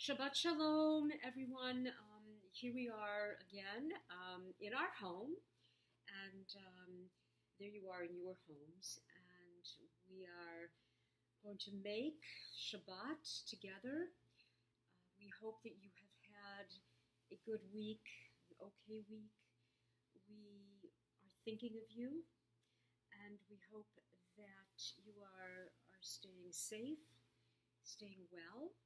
Shabbat Shalom, everyone. Here we are again in our home, and there you are in your homes, and we are going to make Shabbat together. We hope that you have had a good week, an okay week. We are thinking of you, and we hope that you are staying safe, staying well.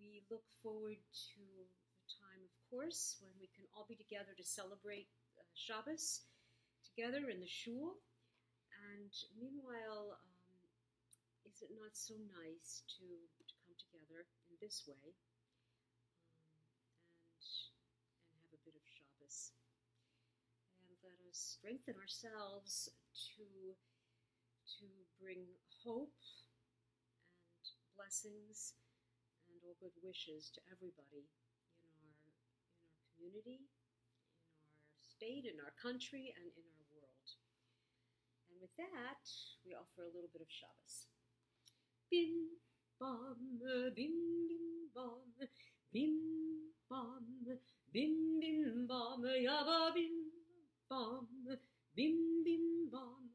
We look forward to the time, of course, when we can all be together to celebrate Shabbos together in the shul. And meanwhile, is it not so nice to come together in this way and have a bit of Shabbos? And let us strengthen ourselves to bring hope and blessings and all good wishes to everybody in our community, in our state, in our country, and in our world. And with that, we offer a little bit of Shabbos. Bim bam, bim bim bam, bim bam, bim bim bam, yaba bim bam, bim bim bam,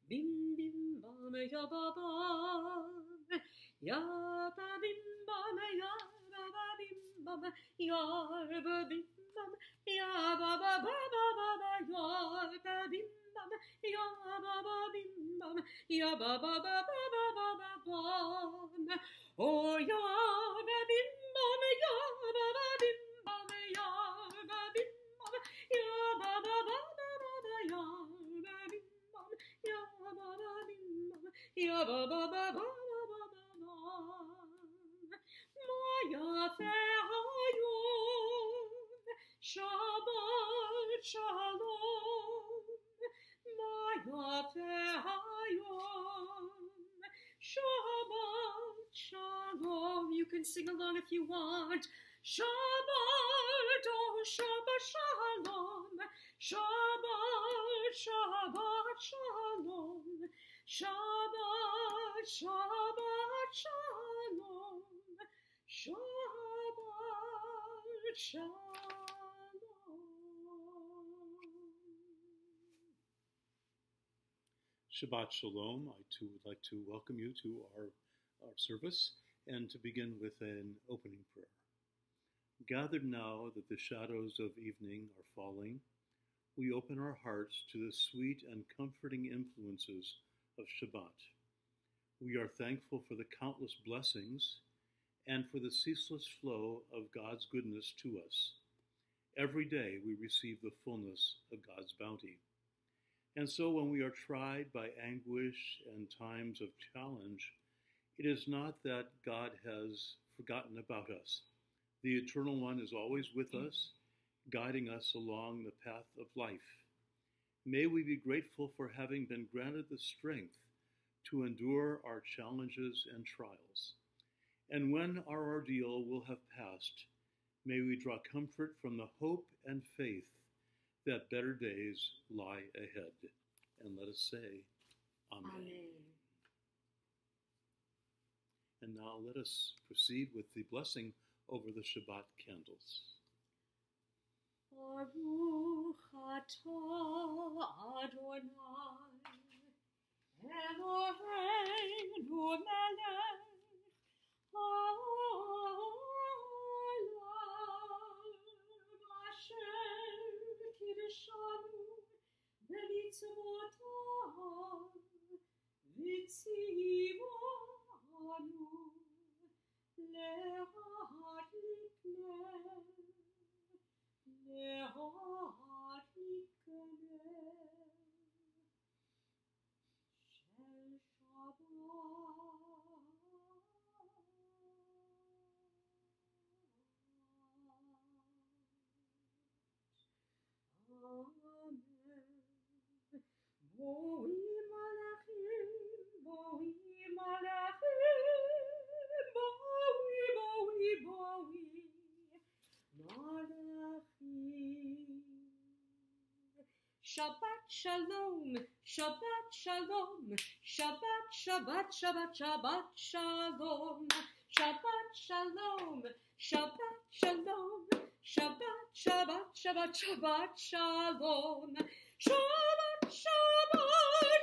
bim bim bam, yaba bam. Yaba bim bam, yaba bim bam, yaba bim bam, yaba ba ba ba ba ba, yaba bim bam, yaba ba bim bam, yaba ba ba ba ba ba ba bam. Oh yaba bim bam, yaba ba bim bam, yaba bim bam, yaba ba ba ba ba ba, yaba bim bam, yaba ba bim bam, yaba ba ba ba. Maya Hayom, Shabbat Shalom. Maya Hayom, Shabbat Shalom. You can sing along if you want. Shabbat, oh Shabbat Shalom. Shabbat, Shabbat Shalom. Shabbat, Shabbat Shalom. Shabbat Shalom. Shabbat Shalom. I too would like to welcome you to our service and to begin with an opening prayer. Gathered now that the shadows of evening are falling, we open our hearts to the sweet and comforting influences of Shabbat. We are thankful for the countless blessings and for the ceaseless flow of God's goodness to us. Every day we receive the fullness of God's bounty. And so when we are tried by anguish and times of challenge, it is not that God has forgotten about us. The Eternal One is always with us, guiding us along the path of life. May we be grateful for having been granted the strength to endure our challenges and trials. And when our ordeal will have passed, may we draw comfort from the hope and faith that better days lie ahead. And let us say, Amen. Amen. And now let us proceed with the blessing over the Shabbat candles. Baruch atah Adonai, Eloheinu melech haolam, asher kiddushanu b'mitzvotav, v'tzivanu le'adlik neh. Shabbat Shalom, Shabbat Shalom, Shabbat, Shabbat, Shabbat, Shabbat Shalom, Shabbat Shalom, Shabbat Shalom, Shabbat, Shabbat, Shabbat, Shabbat Shalom, Shabbat, Shabbat,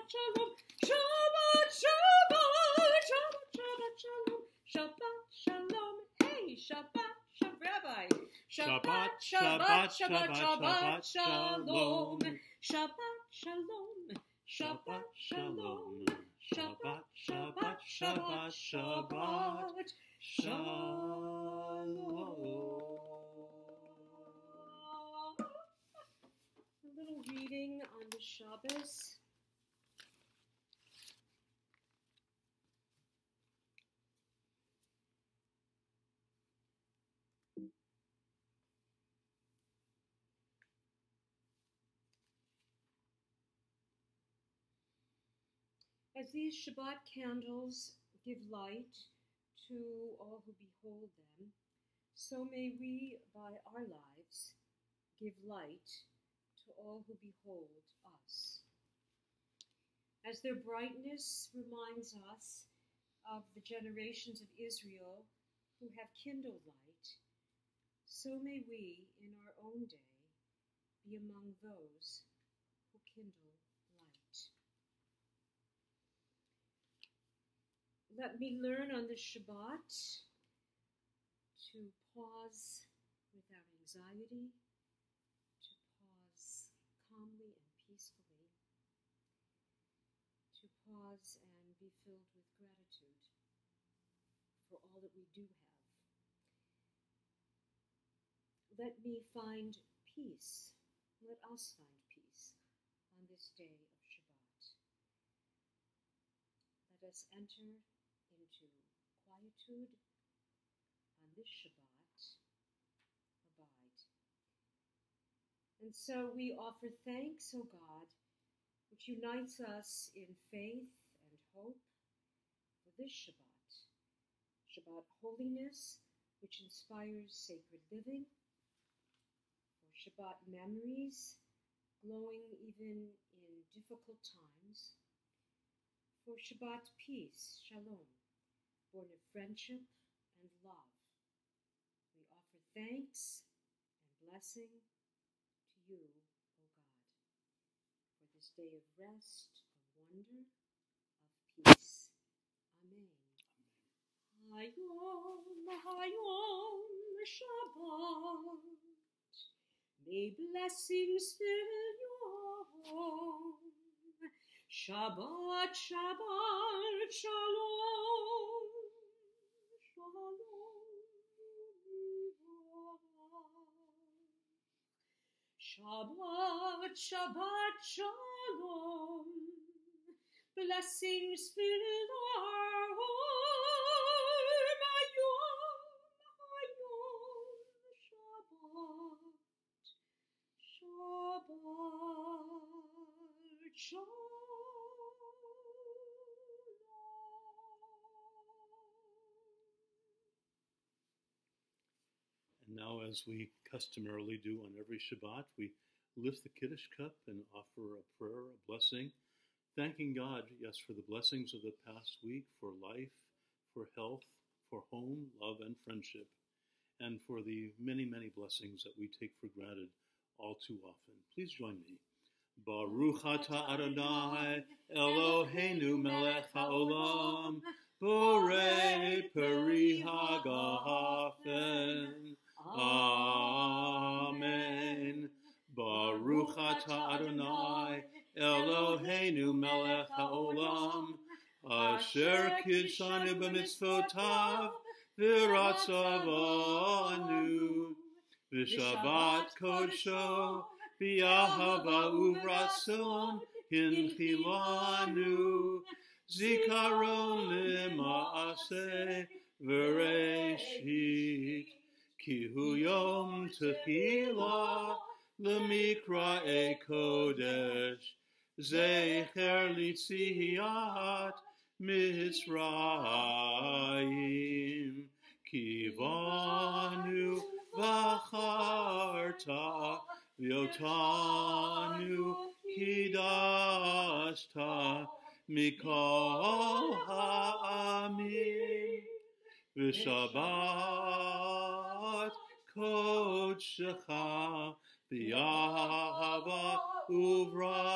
Shabbat, Shabbat Shalom, Shabbat, Shabbat, Shabbat, Shalom, Shabbat Shalom, hey, Shabbat, Rabbi, Shabbat, Shabbat, Shabbat, Shabbat Shalom, Shabbat Shalom, Shabbat Shalom, Shabbat, Shabbat, Shabbat, Shabbat Shalom. A little reading on the Shabbos. As these Shabbat candles give light to all who behold them, so may we, by our lives, give light to all who behold us. As their brightness reminds us of the generations of Israel who have kindled light, so may we, in our own day, be among those who kindle light. Let me learn on this Shabbat to pause without anxiety, to pause calmly and peacefully, to pause and be filled with gratitude for all that we do have. Let me find peace. Let us find peace on this day of Shabbat. Let us enter into quietude on this Shabbat, abide. And so we offer thanks, O God, which unites us in faith and hope for this Shabbat. Shabbat holiness, which inspires sacred living, for Shabbat memories, glowing even in difficult times, for Shabbat peace, shalom, born of friendship and love. We offer thanks and blessing to you, O God, for this day of rest, of wonder, of peace. Amen. Hayom, Hayom, Shabbat. May blessings fill your home. Shabbat, Shabbat, Shalom, Shalom. Shabbat, Shabbat, Shalom. Blessings fill our home. Hayom, Hayom, Shabbat, Shabbat, Shalom. And now, as we customarily do on every Shabbat, we lift the Kiddush cup and offer a prayer, a blessing, thanking God, yes, for the blessings of the past week, for life, for health, for home, love, and friendship, and for the many, many blessings that we take for granted all too often. Please join me. Baruch atah Adonai Eloheinu melech haolam, borei peri hagafen. Amen. Baruch atah Adonai Eloheinu melech haolam, asher kidshanu b'mitzvotav v'ratzavanu v'shabbat kodsho b'ahava uvratzon hinchilanu zikaron lema'aseh v'reshit ki hu yom tehila l'mikra'e kodesh zecher litziyat Mitzrayim kivanu v'acharta v'yotanu kidashta mikol ha'amim v'Shabbat kodshecha v'yahava uvratzon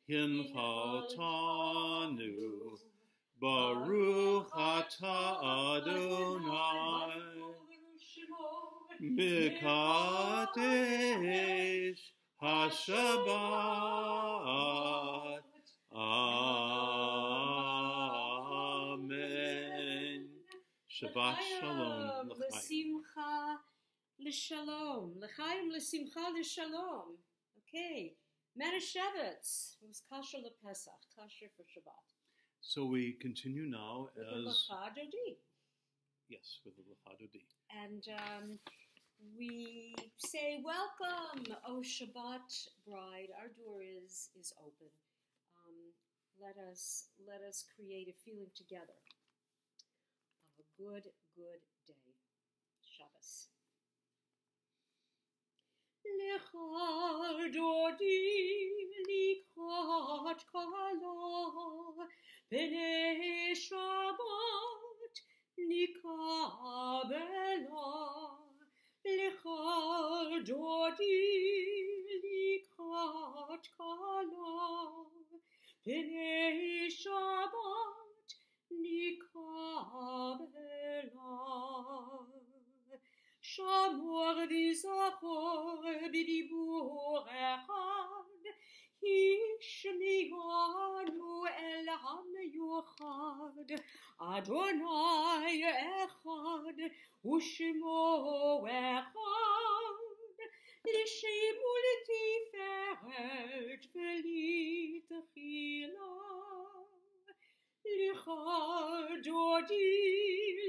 hinchaltanu Baruch atah Adonai Mikadesh HaShabbat. Amen. Shabbat Shalom. L'simcha l'shalom. L'chaim l'simcha l'shalom. Okay. Manischewitz. It was kosher l'Pesach. Kosher for Shabbat. So we continue now with as... the Lecha Dodi. Yes, with the Lecha Dodi. And we say, welcome, O Shabbat bride. Our door is open. Let us create a feeling together of a good day. Shabbos. Lecha Dodi likrat kala b'nei Shabbat nikabela. Lecha Dodi likrat kala b'nei Shabbat nikabela. Shamor v'zachor b'dibur echad Hishmianu el hamyuchad Adonai echad Ushmo echad L'shemu l'tiferet v'litchila Lecha Dodi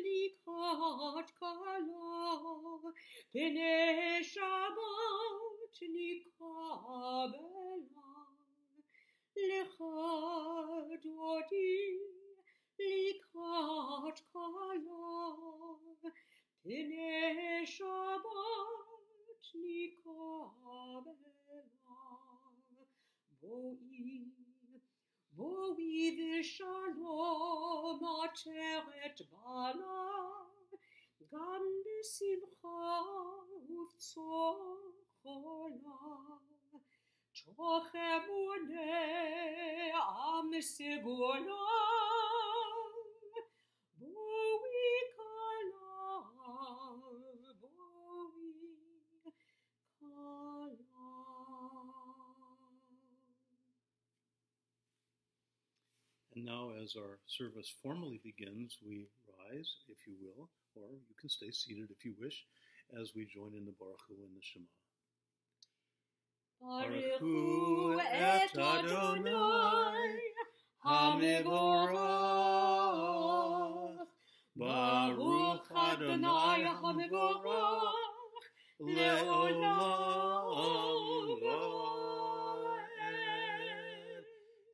likrat kala b'nei Shabbat nikabela. Lecha Dodi likrat kala b'nei Shabbat nikabela. Boi v'shalom ateret bala gam b'simcha uv'tzochola tochem unei am segula boi kala. And now, as our service formally begins, we rise, if you will, or you can stay seated if you wish, as we join in the Baruch Hu and the Shema. Baruch Hu et Adonai HaMevorach. Baruch Adonai HaMevorach le'olam.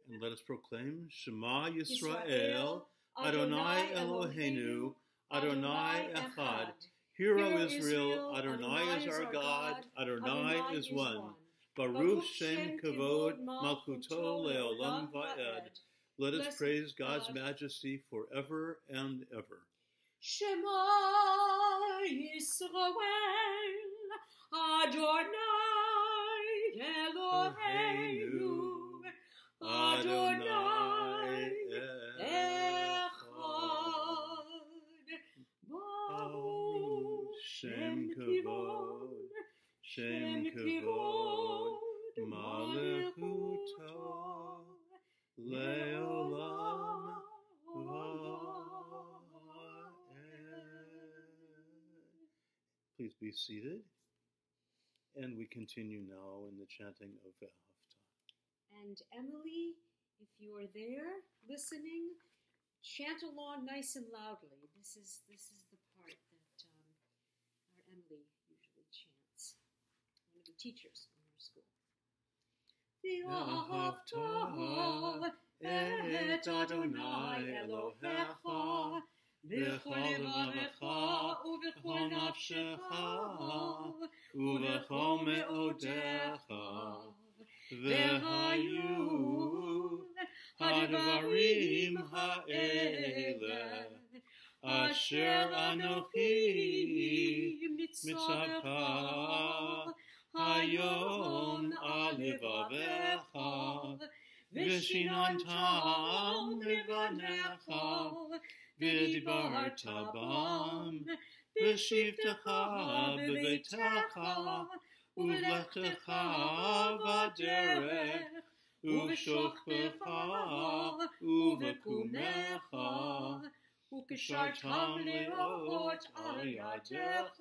And let us proclaim, Shema Yisrael, Adonai Eloheinu, Adonai Echad. Hear, O Israel, Adonai is our God, Adonai is one. Baruch Shem Kavod Malchuto Le'olam Va'ed. Let us praise God's majesty forever and ever. Shema Yisrael, Adonai Eloheinu, Adonai Echad. Baruch Shem Kavod, Shem Kavod, Malchuto Le'olam Va'ed. Please be seated. And we continue now in the chanting of Ve'ahavta. And Emily, if you are there listening, chant along nice and loudly. This is the part that our Emily usually chants. One of the teachers in her school. Ve'ahavta et Adonai Elohecha b'chol levavecha u'b'chol nafshecha u'b'chol me'odecha. Ve'hayu hadvarim ha'ele Asher Anochi mitzavcha hayom alevavecha v'shinantam levanecha v'dibarta bam v'shivtecha b'beitecha uv'lechtecha v'derech uv'shokbecha uv'kumecha וכשרתם לראות על ידיך,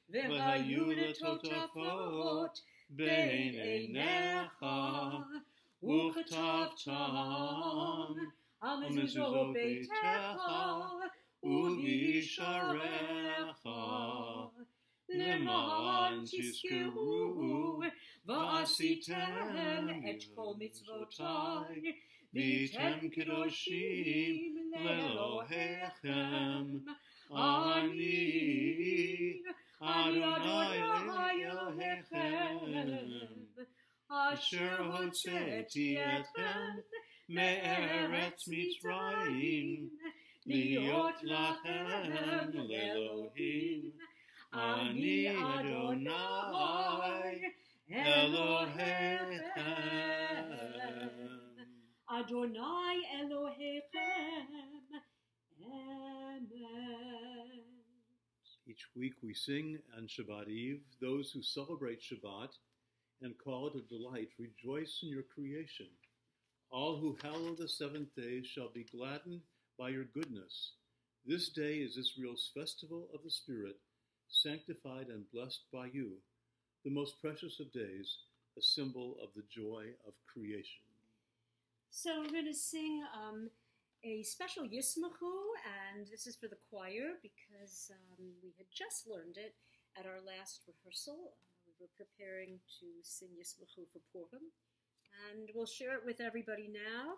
והיו לטוטפות בין עיניך, וכתבתם על מזוזות ביתך ובישעריך, למען תזכרו ועשיתם את כל מצוותיי, והייתם קדושים לאלוהיכם. אני אדוני אלוהיכם, אשר הוצאתי אתכם מארץ מצרים, להיות לכם לאלוהים. אני אדוני אלוהיכם. Adonai Elohechem. Amen. Each week we sing on Shabbat Eve, those who celebrate Shabbat and call it a delight, rejoice in your creation. All who hallow the seventh day shall be gladdened by your goodness. This day is Israel's festival of the Spirit, sanctified and blessed by you, the most precious of days, a symbol of the joy of creation. So we're going to sing a special Yismachu, and this is for the choir because we had just learned it at our last rehearsal. We were preparing to sing Yismachu for Purim, and we'll share it with everybody now,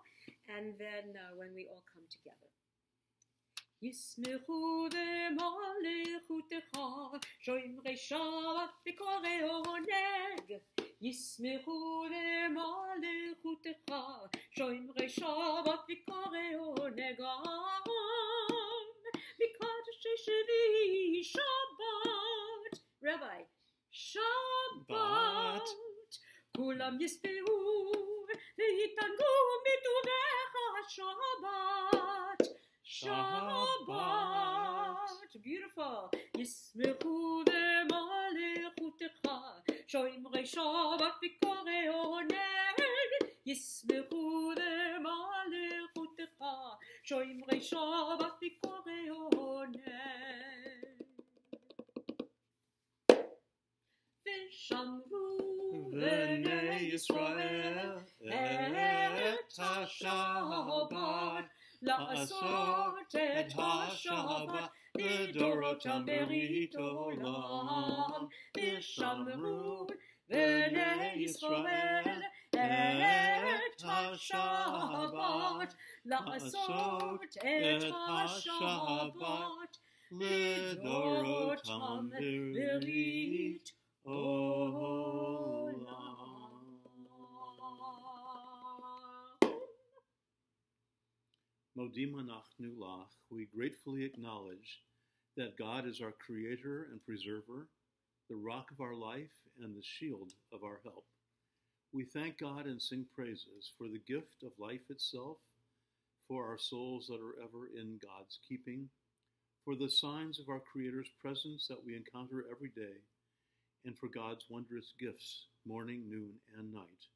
and then when we all come together. Yismachu v'malechutecha, shoimrei Shabbat v'korei oneg. ישמחו למלכותך, שומרי שבת ויקראי עונג העם, מקדשי שביעי שבת. Rabbi, שבת, כולם יספרו ויתענגו מטובך שבת, שבת. Beautiful. ישמחו למלכותך, שומרי שבת ויקראי עונג, ישמחו למלכותך, שומרי שבת ויקראי עונג. ושמרו בני ישראל את השבת, לעשות את השבת לדורותם ברית עולם. ושמרו בני ישראל את השבת, לעשות את השבת לדורותם ברית עולם. Modim anachnu lach, we gratefully acknowledge that God is our creator and preserver, the rock of our life and the shield of our help. We thank God and sing praises for the gift of life itself, for our souls that are ever in God's keeping, for the signs of our Creator's presence that we encounter every day, and for God's wondrous gifts, morning, noon, and night.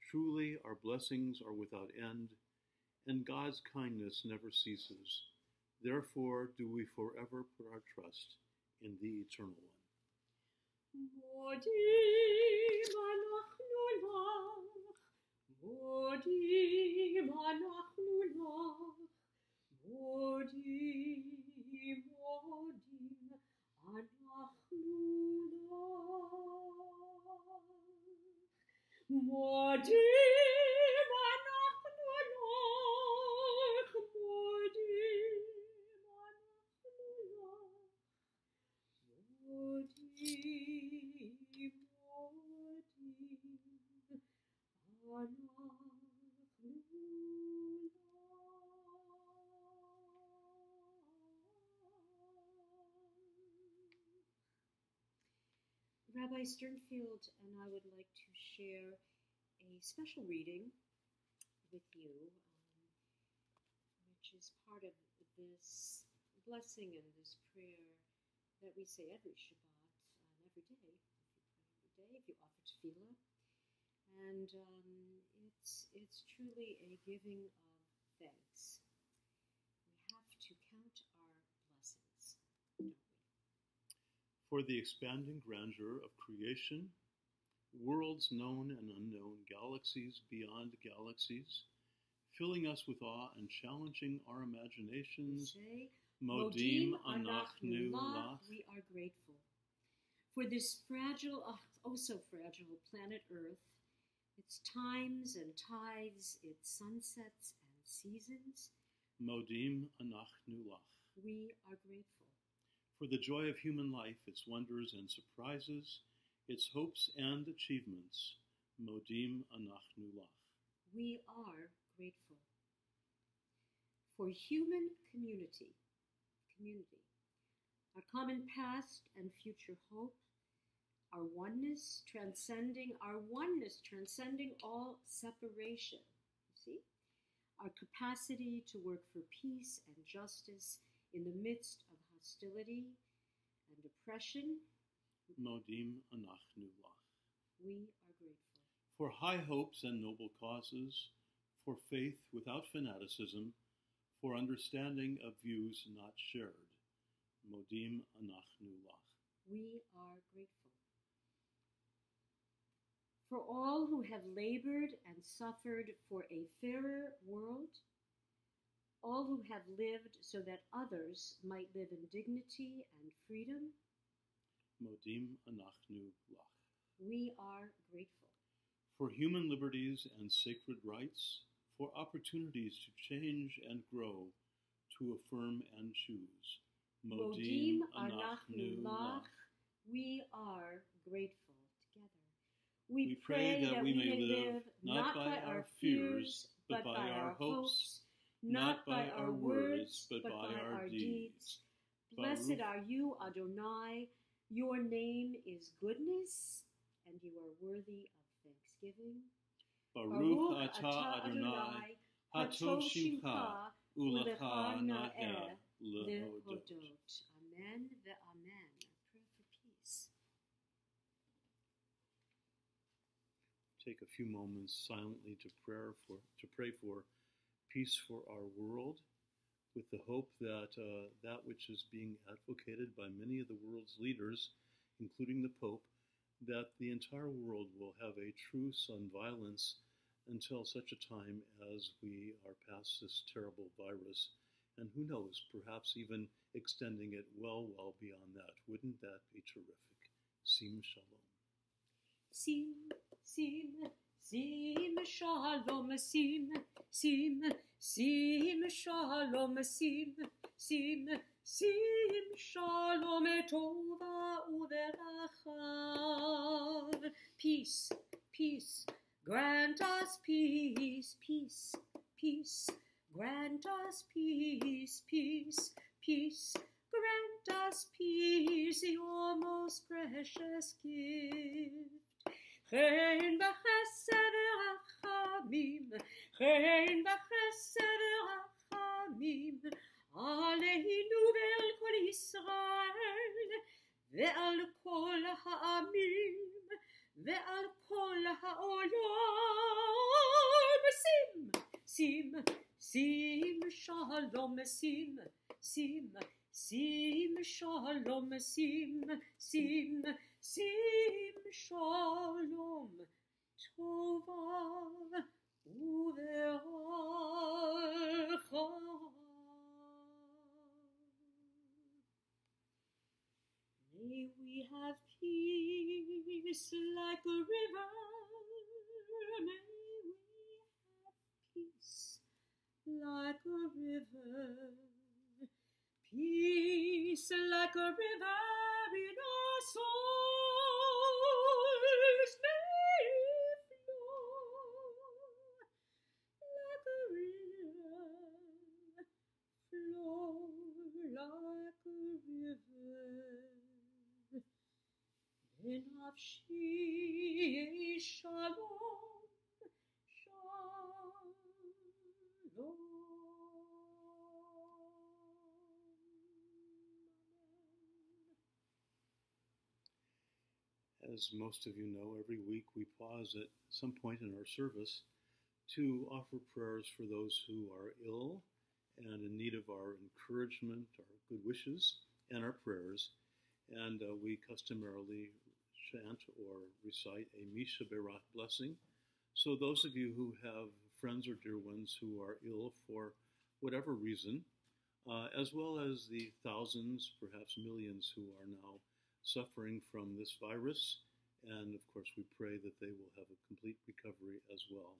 Truly, our blessings are without end, and God's kindness never ceases. Therefore, do we forever put our trust in the Eternal One. Modim anachnu lach, modim anachnu lach, modim, modim anachnu lach, modim anachnu lach, modim anachnu lach, modim, modim anachnu Rabbi Sternfield and I would like to share a special reading with you, which is part of this blessing and this prayer that we say every Shabbat and every day. If you pray every day, if you offer tefillah, and it's truly a giving of thanks. We have to count our blessings, don't we? For the expanding grandeur of creation, worlds known and unknown, galaxies beyond galaxies, filling us with awe and challenging our imaginations. Say, Modim anachnu lach. We are grateful for this fragile, oh so fragile planet Earth, its times and tides, its sunsets and seasons. Modim anachnu lach. We are grateful For the joy of human life, its wonders and surprises, its hopes and achievements. Modim anachnu lach. We are grateful for human community, our common past and future hope, our oneness transcending all separation. You see? Our capacity to work for peace and justice in the midst of hostility and oppression. Modim anachnu lach. We are grateful For high hopes and noble causes, for faith without fanaticism, for understanding of views not shared. Modim anachnu lach. We are grateful for all who have labored and suffered for a fairer world, all who have lived so that others might live in dignity and freedom. Modim anachnu lach. We are grateful For human liberties and sacred rights, for opportunities to change and grow, to affirm and choose. Modim anachnu lach. We are grateful together. We pray that we may live not by our fears, but by our hopes, not by our words, but by our deeds. Blessed are you, Adonai. Your name is goodness, and you are worthy of thanksgiving. Baruch atah Adonai, hatov shimcha, ulecha na'eh lehodot. Amen ve'amen. A prayer for peace. Take a few moments silently to pray for peace for our world, with the hope that that which is being advocated by many of the world's leaders, including the Pope, that the entire world will have a truce on violence until such a time as we are past this terrible virus. And who knows, perhaps even extending it well beyond that. Wouldn't that be terrific? Sim shalom. Sim, sim, sim shalom, sim, sim, sim shalom, sim, sim, sim shalom tova uverachav. Peace, peace, grant us peace, peace, peace, grant us peace, peace, peace, grant us peace, your most precious gift. Chen b'chesed rachamim, chen b'chesed rachamim, aleinu ve'al kol Yisrael, ve'al kol ha'amim, ve'al kol ha'olam. Sim, sim, shalom, sim, sim, sim, shalom, sim, sim, sim, shalom, tova uveracha. May we have peace like a river. May we have peace like a river. Peace like a river in our souls. May it flow like a river. Flow like a river in nafshi shalom, shalom. As most of you know, every week we pause at some point in our service to offer prayers for those who are ill and in need of our encouragement, our good wishes, and our prayers. And we customarily chant or recite a Misha Berach blessing. So those of you who have friends or dear ones who are ill for whatever reason, as well as the thousands, perhaps millions who are now suffering from this virus, and of course we pray that they will have a complete recovery as well.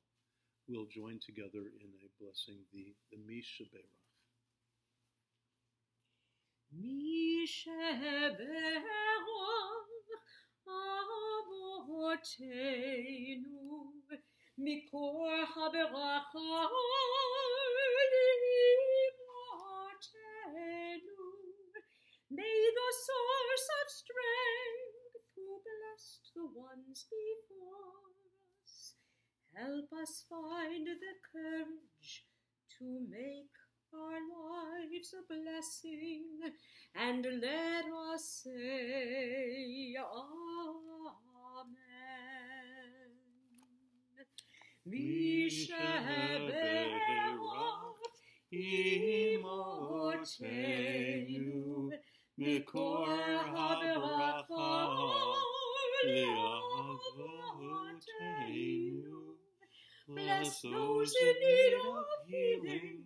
We'll join together in a blessing, the Misha Berach. Misha Berach Avotenu Mikor HaBeracha Limotenu. May the source of strength who blessed the ones before us help us find the courage to make our lives a blessing, and let us say Amen. Misha Berach Imotenu Mikor HaBeracha Le'avotenu. Bless those in need of healing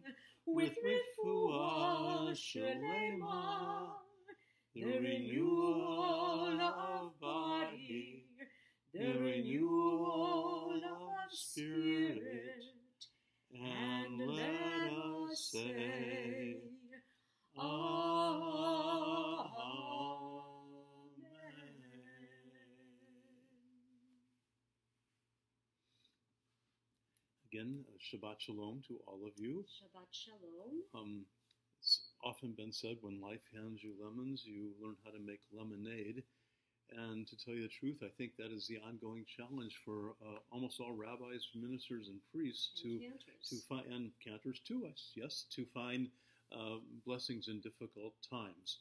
with refuah shelema, the renewal of body, the renewal of spirit, and let us say Again, Shabbat Shalom to all of you. Shabbat Shalom. It's often been said, when life hands you lemons, you learn how to make lemonade. And to tell you the truth, I think that is the ongoing challenge for almost all rabbis, ministers, and priests to find, and cantors too, yes, to find blessings in difficult times.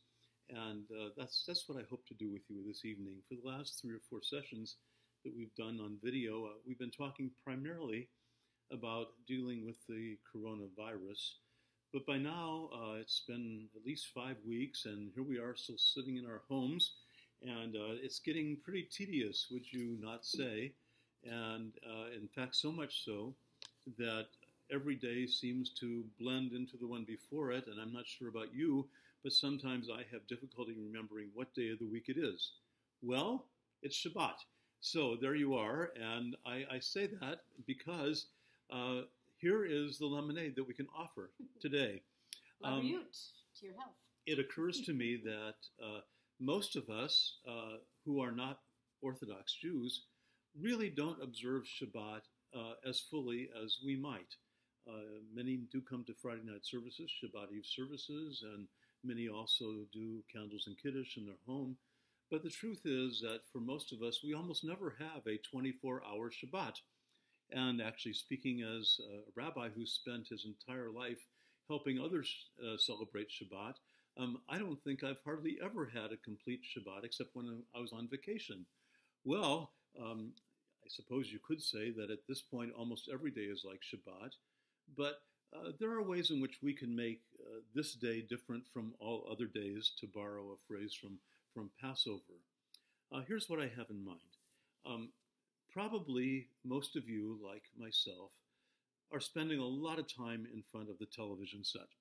And that's what I hope to do with you this evening. For the last 3 or 4 sessions that we've done on video, we've been talking primarily about dealing with the coronavirus. But by now, it's been at least 5 weeks, and here we are still sitting in our homes, and it's getting pretty tedious, would you not say? And in fact, so much so that every day seems to blend into the one before it, and I'm not sure about you, but sometimes I have difficulty remembering what day of the week it is. Well, it's Shabbat. So there you are, and I say that because here is the lemonade that we can offer today. To your health. It occurs to me that most of us who are not Orthodox Jews really don't observe Shabbat as fully as we might. Many do come to Friday night services, Shabbat Eve services, and many also do candles and kiddush in their home. But the truth is that for most of us, we almost never have a 24-hour Shabbat. And actually, speaking as a rabbi who spent his entire life helping others celebrate Shabbat, I don't think I've hardly ever had a complete Shabbat except when I was on vacation. Well, I suppose you could say that at this point almost every day is like Shabbat, but there are ways in which we can make this day different from all other days, to borrow a phrase from Passover. Here's what I have in mind. Probably most of you, like myself, are spending a lot of time in front of the television set.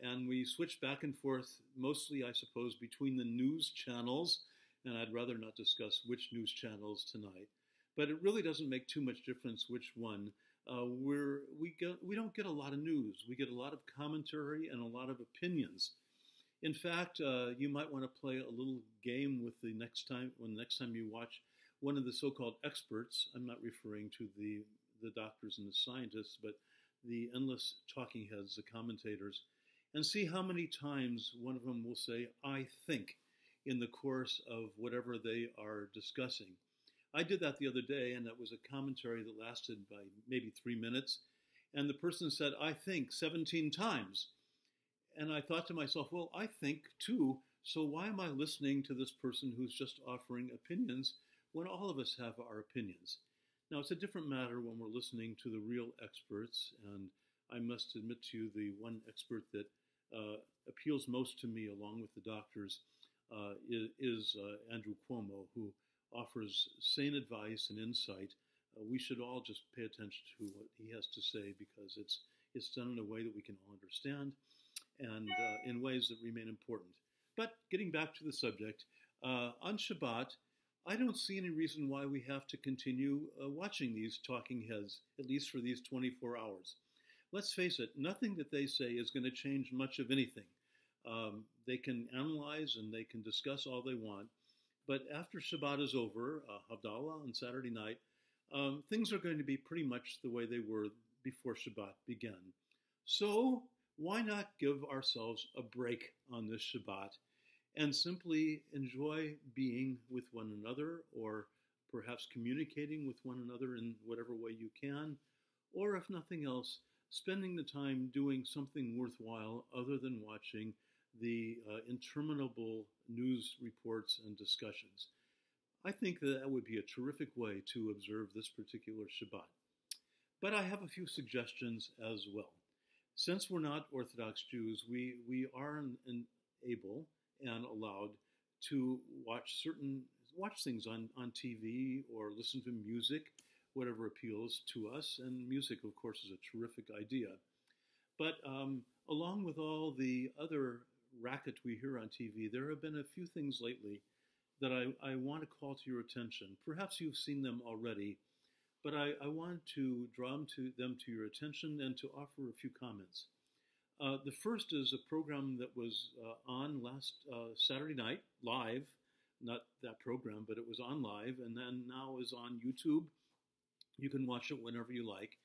And we switch back and forth, mostly, I suppose, between the news channels, and I'd rather not discuss which news channels tonight. But it really doesn't make too much difference which one. We don't get a lot of news. We get a lot of commentary and a lot of opinions. In fact, you might want to play a little game with the next time you watch one of the so-called experts. I'm not referring to the doctors and the scientists, but the endless talking heads, the commentators, and see how many times one of them will say, "I think," in the course of whatever they are discussing. I did that the other day, and that was a commentary that lasted by maybe 3 minutes. And the person said, "I think," 17 times. And I thought to myself, well, I think too, so why am I listening to this person who's just offering opinions when all of us have our opinions? Now, it's a different matter when we're listening to the real experts, and I must admit to you the one expert that appeals most to me, along with the doctors, is Andrew Cuomo, who offers sane advice and insight. We should all just pay attention to what he has to say, because it's done in a way that we can all understand, and in ways that remain important. But getting back to the subject, on Shabbat, I don't see any reason why we have to continue watching these talking heads, at least for these 24 hours. Let's face it, nothing that they say is going to change much of anything. They can analyze and they can discuss all they want, but after Shabbat is over, Havdalah on Saturday night, things are going to be pretty much the way they were before Shabbat began. So why not give ourselves a break on this Shabbat and simply enjoy being with one another, or perhaps communicating with one another in whatever way you can, or if nothing else, spending the time doing something worthwhile other than watching the interminable news reports and discussions. I think that would be a terrific way to observe this particular Shabbat. But I have a few suggestions as well. Since we're not Orthodox Jews, we are able and allowed to watch things on TV or listen to music, whatever appeals to us. And music, of course, is a terrific idea. But along with all the other racket we hear on TV, there have been a few things lately that I want to call to your attention. Perhaps you've seen them already, but I want to draw them to your attention and to offer a few comments. The first is a program that was on last Saturday night, live, not that program, but it was on live, and then now is on YouTube. You can watch it whenever you like.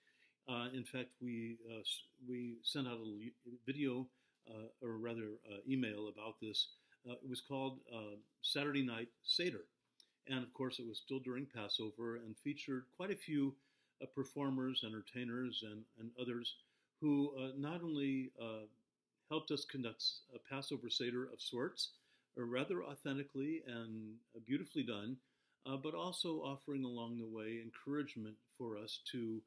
In fact, we sent out a video, or rather email about this. It was called Saturday Night Seder. And of course, it was still during Passover and featured quite a few performers, entertainers, and others who not only helped us conduct a Passover Seder of sorts, or rather authentically and beautifully done, but also offering along the way encouragement for us to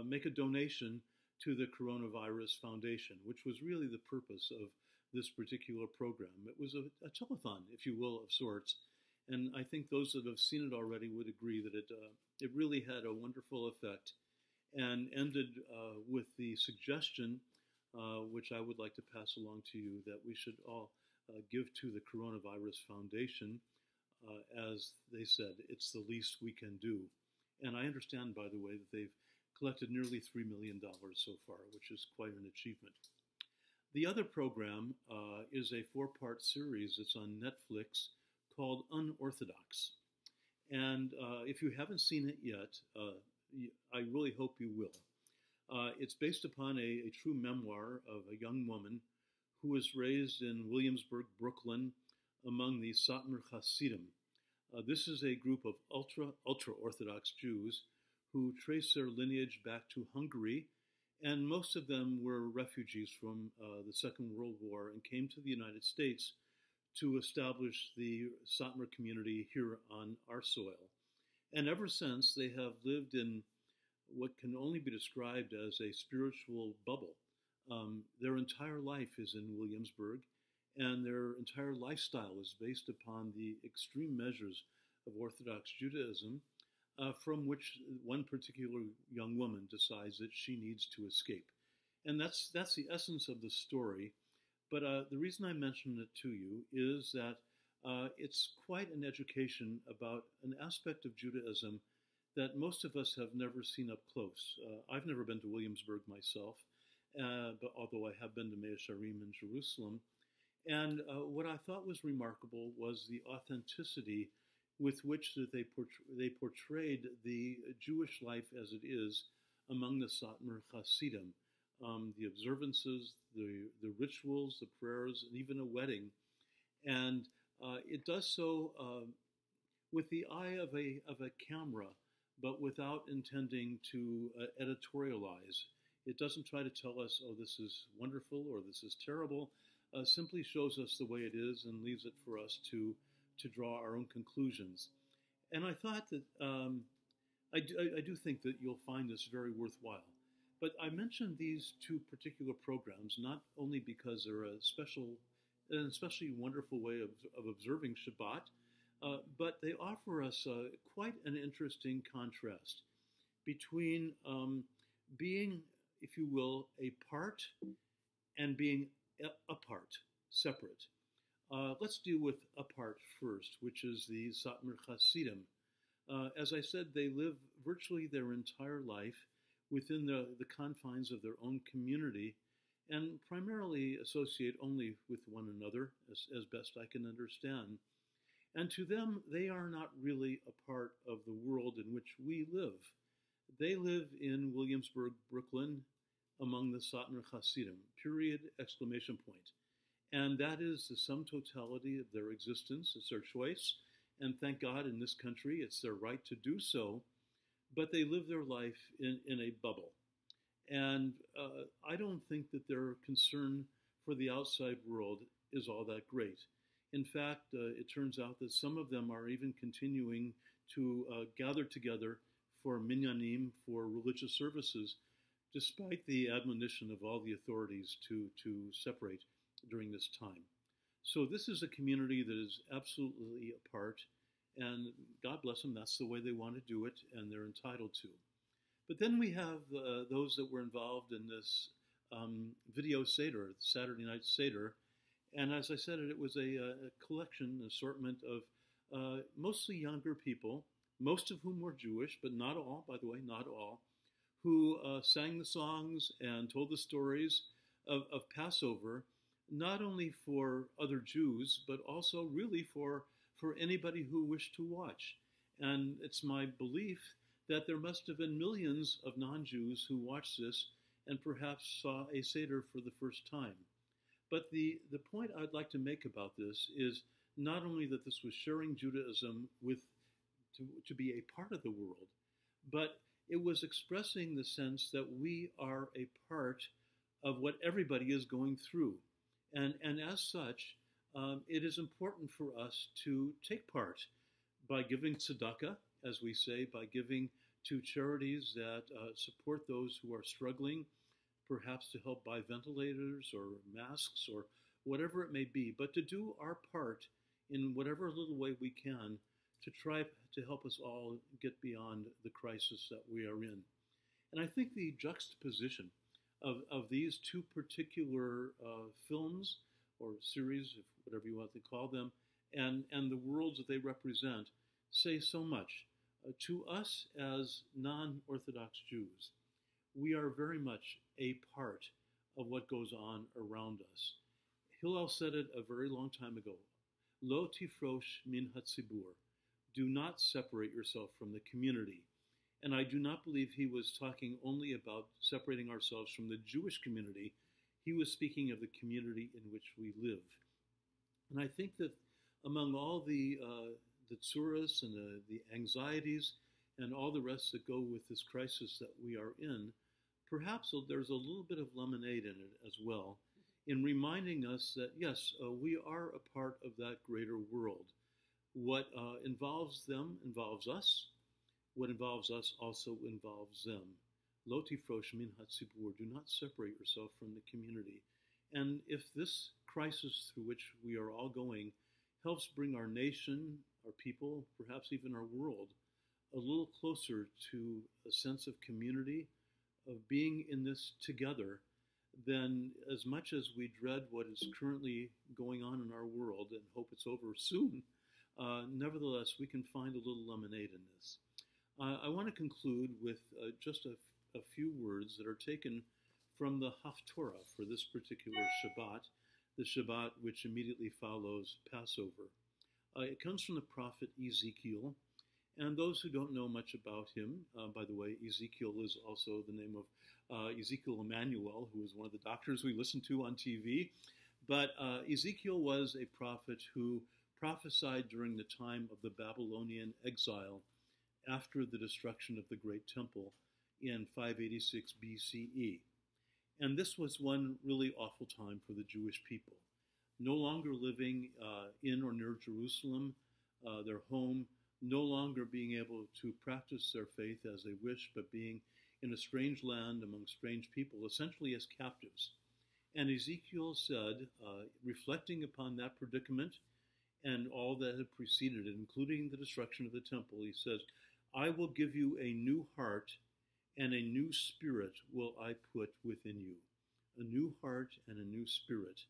make a donation to the Coronavirus Foundation, which was really the purpose of this particular program. It was a telethon, if you will, of sorts. And I think those that have seen it already would agree that it really had a wonderful effect, and ended with the suggestion, which I would like to pass along to you, that we should all give to the Coronavirus Foundation. As they said, it's the least we can do. And I understand, by the way, that they've collected nearly $3 million so far, which is quite an achievement. The other program is a 4-part series that's on Netflix called Unorthodox. And if you haven't seen it yet, I really hope you will. It's based upon a true memoir of a young woman who was raised in Williamsburg, Brooklyn, among the Satmar Hasidim. This is a group of ultra-Orthodox Jews who trace their lineage back to Hungary, and most of them were refugees from the Second World War and came to the United States to establish the Satmar community here on our soil. And ever since, they have lived in what can only be described as a spiritual bubble. Their entire life is in Williamsburg, and their entire lifestyle is based upon the extreme measures of Orthodox Judaism, from which one particular young woman decides that she needs to escape. And that's the essence of the story. But the reason I mention it to you is that it's quite an education about an aspect of Judaism that most of us have never seen up close. I've never been to Williamsburg myself, but although I have been to Mea Shearim in Jerusalem. And what I thought was remarkable was the authenticity with which that they portrayed the Jewish life as it is among the Satmar Hasidim. The observances, the rituals, the prayers, and even a wedding. And It does so with the eye of a camera, but without intending to editorialize. It doesn't try to tell us, oh, this is wonderful or this is terrible. Simply shows us the way it is and leaves it for us to draw our own conclusions. And I thought that I do think that you'll find this very worthwhile. But I mentioned these two particular programs not only because they're an especially wonderful way of observing Shabbat, but they offer us quite an interesting contrast between being, if you will, a part and being apart, separate. Let's deal with apart first, which is the Satmar Hasidim. As I said, they live virtually their entire life within the confines of their own community and primarily associate only with one another, as best I can understand. And to them, they are not really a part of the world in which we live. They live in Williamsburg, Brooklyn, among the Satmar Hasidim, period, exclamation point. And that is the sum totality of their existence. It's their choice. And thank God in this country, it's their right to do so. But they live their life in a bubble. And I don't think that their concern for the outside world is all that great. In fact, it turns out that some of them are even continuing to gather together for minyanim, for religious services, despite the admonition of all the authorities to separate during this time. So this is a community that is absolutely apart, and God bless them, that's the way they want to do it, and they're entitled to. But then we have those that were involved in this video Seder, Saturday night Seder, and as I said, it was a collection, assortment of mostly younger people, most of whom were Jewish, but not all, by the way, not all, who sang the songs and told the stories of Passover, not only for other Jews, but also really for anybody who wished to watch. And it's my belief that there must have been millions of non-Jews who watched this and perhaps saw a Seder for the first time. But the point I'd like to make about this is not only that this was sharing Judaism to be a part of the world, but it was expressing the sense that we are a part of what everybody is going through. And as such, it is important for us to take part by giving tzedakah, as we say, by giving to charities that support those who are struggling, perhaps to help buy ventilators or masks or whatever it may be, but to do our part in whatever little way we can to try to help us all get beyond the crisis that we are in. And I think the juxtaposition of these two particular films or series, if whatever you want to call them, and the worlds that they represent say so much. To us as non-Orthodox Jews, we are very much a part of what goes on around us. Hillel said it a very long time ago, Lo tifrosh min hatzibur. Do not separate yourself from the community. And I do not believe he was talking only about separating ourselves from the Jewish community. He was speaking of the community in which we live. And I think that among all the tsuras and the anxieties and all the rest that go with this crisis that we are in, perhaps there's a little bit of lemonade in it as well, in reminding us that, yes, we are a part of that greater world. What involves them involves us. What involves us also involves them. Lo tifrosh min hatzibur. Do not separate yourself from the community. And if this crisis through which we are all going helps bring our nation, our people, perhaps even our world, a little closer to a sense of community, of being in this together, then as much as we dread what is currently going on in our world and hope it's over soon, nevertheless, we can find a little lemonade in this. I want to conclude with just a few words that are taken from the Haftorah for this particular Shabbat, the Shabbat which immediately follows Passover. It comes from the prophet Ezekiel, and those who don't know much about him, by the way, Ezekiel is also the name of Ezekiel Emmanuel, who was one of the doctors we listened to on TV, but Ezekiel was a prophet who prophesied during the time of the Babylonian exile after the destruction of the Great Temple in 586 BCE. And this was one really awful time for the Jewish people. No longer living in or near Jerusalem, their home, no longer being able to practice their faith as they wish, but being in a strange land among strange people, essentially as captives. And Ezekiel said, reflecting upon that predicament and all that had preceded it, including the destruction of the temple, he says, I will give you a new heart and a new spirit will I put within you. A new heart and a new spirit.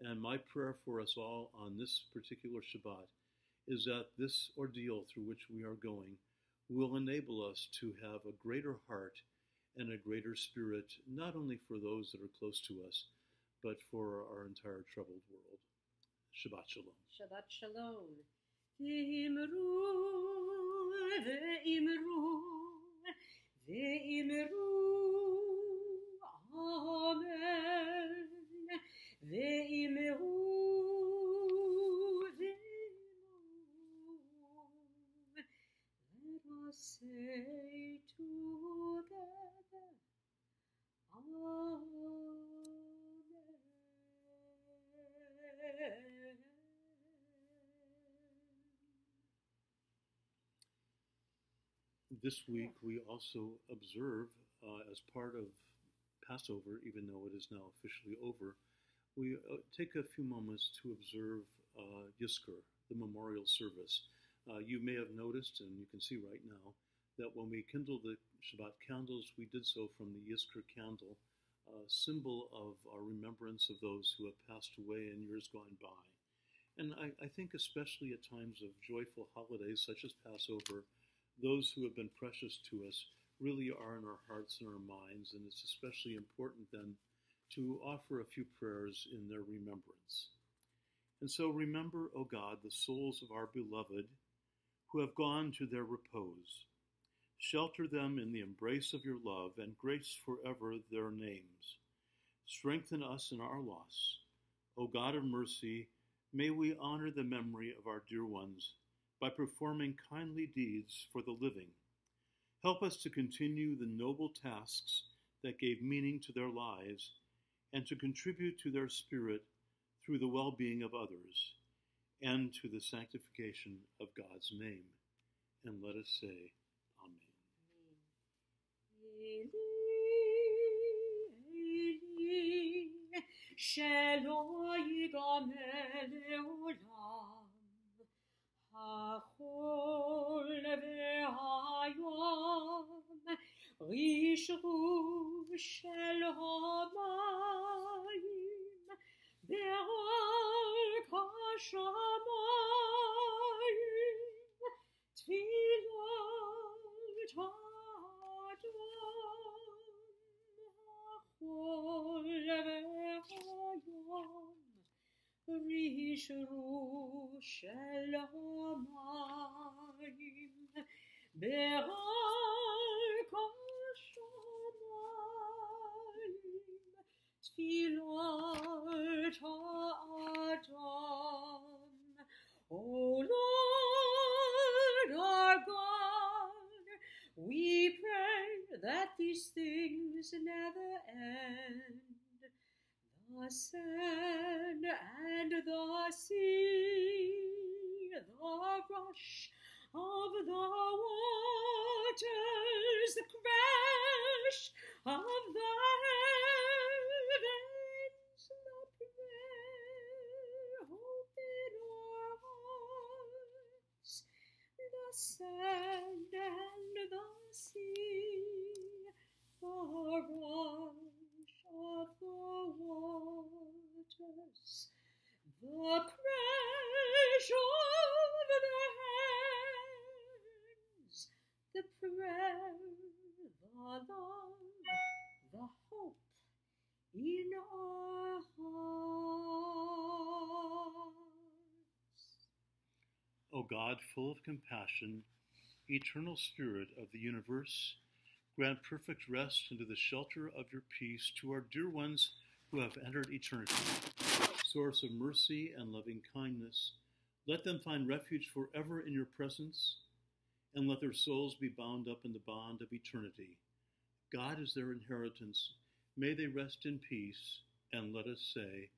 And my prayer for us all on this particular Shabbat is that this ordeal through which we are going will enable us to have a greater heart and a greater spirit, not only for those that are close to us, but for our entire troubled world. Shabbat Shalom. Shabbat Shalom. Ve'imru, ve'imru, ve'imru, Amen. Ve'imru, let us say together, Amen. This week we also observe, as part of Passover, even though it is now officially over, we take a few moments to observe Yizkor, the memorial service. You may have noticed, and you can see right now, that when we kindled the Shabbat candles, we did so from the Yizkor candle, symbol of our remembrance of those who have passed away in years gone by. And I think especially at times of joyful holidays such as Passover, those who have been precious to us really are in our hearts and our minds, and it's especially important then to offer a few prayers in their remembrance. And so remember, O God, the souls of our beloved who have gone to their repose. Shelter them in the embrace of your love and grace forever their names. Strengthen us in our loss. O God of mercy, may we honor the memory of our dear ones by performing kindly deeds for the living. Help us to continue the noble tasks that gave meaning to their lives and to contribute to their spirit through the well-being of others and to the sanctification of God's name. And let us say, Amen. החול והיום רשרוש של המים ברק השמיים תפילת האדון החול והיום רשרוש של המים ברק השמיים תפילת האדם. O Lord our God, we pray that these things never end. The sand and the sea, the rush of the waters, the crash of the heavens, the prayer, hope in our hearts, the sand and the sea, the rush of the waters, the crash of the heavens, the prayer, the love, the hope in our hearts. O God, full of compassion, eternal Spirit of the universe, grant perfect rest into the shelter of your peace to our dear ones who have entered eternity. Source of mercy and loving kindness, Let them find refuge forever in your presence, and let their souls be bound up in the bond of eternity. God is their inheritance. May they rest in peace, and let us say,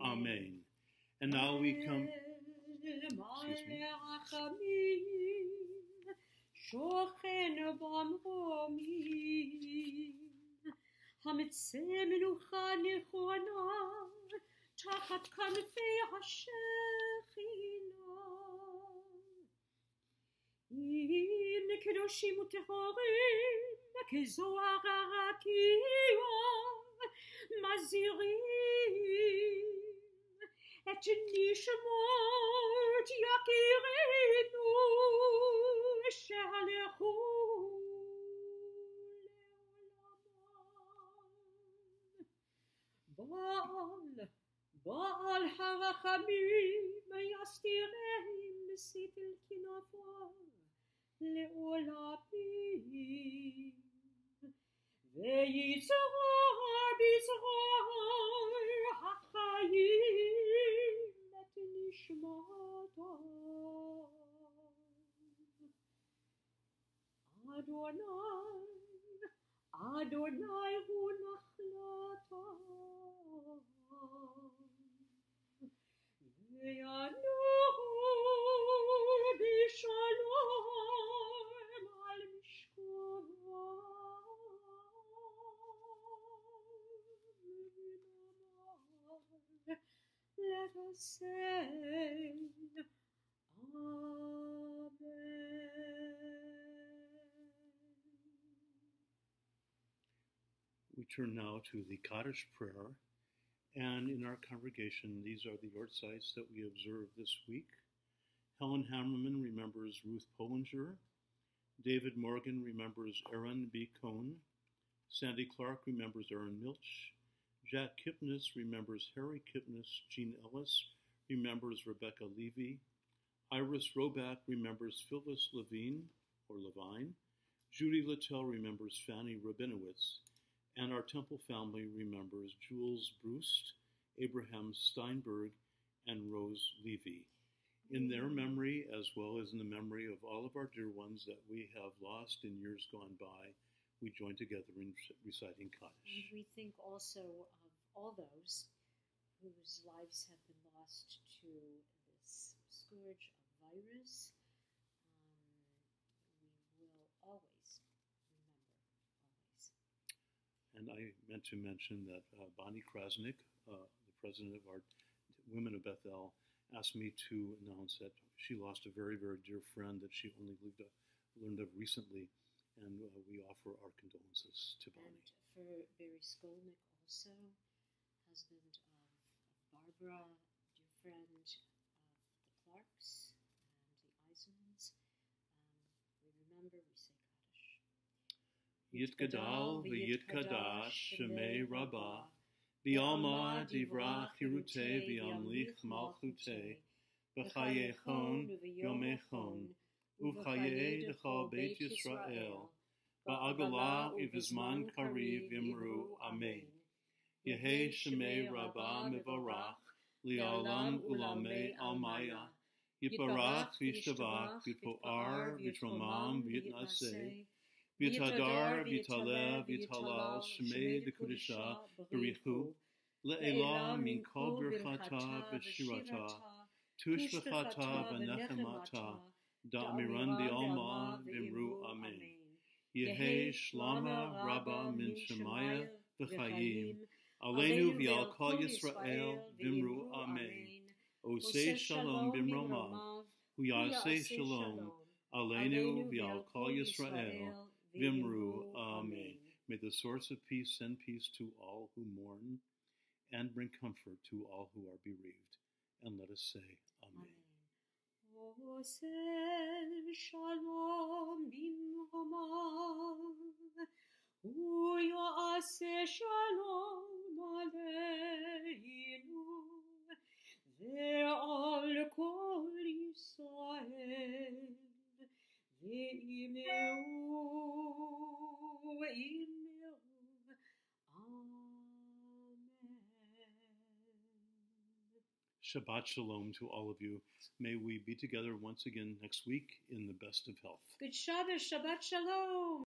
Amen. And now we come, excuse me. תחת כנפי השכינה. אם קדושים וטהורים, כזוהר הרקיע, מזהירים את נשמות יקירינו, שהלכו לעולמם. בעל הרחמים יסתירם בסתר כנפיו לעולמים, ויצרור בצרור החיים את נשמתו. אדוני הוא נחלתו, וינוחו בשלום על משכבו. Let us say, Amen. We turn now to the Kaddish prayer, and in our congregation, these are the yortzites that we observe this week. Helen Hammerman remembers Ruth Pollinger. David Morgan remembers Aaron B. Cohn. Sandy Clark remembers Aaron Milch. Jack Kipnis remembers Harry Kipnis. Jean Ellis remembers Rebecca Levy. Iris Roback remembers Phyllis Levine. Judy Littell remembers Fanny Rabinowitz. And our temple family remembers Jules Brust, Abraham Steinberg, and Rose Levy. In their memory, as well as in the memory of all of our dear ones that we have lost in years gone by, we join together in reciting Kaddish. And we think also of all those whose lives have been lost to this scourge of virus. We will always remember, always. And I meant to mention that Bonnie Krasnick, the president of our Women of Bethel, asked me to announce that she lost a very, very dear friend that she only learned of recently, and we offer our condolences to Bonnie. And for Barry Skolnick also, husband of Barbara, dear friend of the Clarks and the Eisenmans. We remember, we say Kaddish. Yitgadal v'yitkadash shemei Rabba, v'yalma divrach hirute v'yamlich malchute, v'chayechon v'yomechon, u'chaye dechal Beit Yisrael, ba'agala uvizman kariv imru amen. Yehe shemei Rabba mevarach, li'olam ulamei almaya, yiparach v'yishtabach v'po'ar v'tromam v'yitnaseh, v'yitadar v'yitaleh v'yitalal shemei dekudisha b'richu, le'elah min kol birchata v'shirata, tushvachata v'nechemata, da'amiran di'alma v'imru amen. Yehe shlama rabba min shemaya v'chayim, aleinu v'al kol Yisrael v'imru amen. Oseh shalom b'mromav, huyaseh shalom, aleinu v'al kol Yisrael v'imru amen. May the source of peace send peace to all who mourn and bring comfort to all who are bereaved. And let us say amen. Oseh shalom b'mromav, huyaseh shalom aleinu, ve'al kol Yisrael v'imru amen. Shabbat Shalom to all of you. May we be together once again next week in the best of health. Good Shabbos, Shabbat Shalom.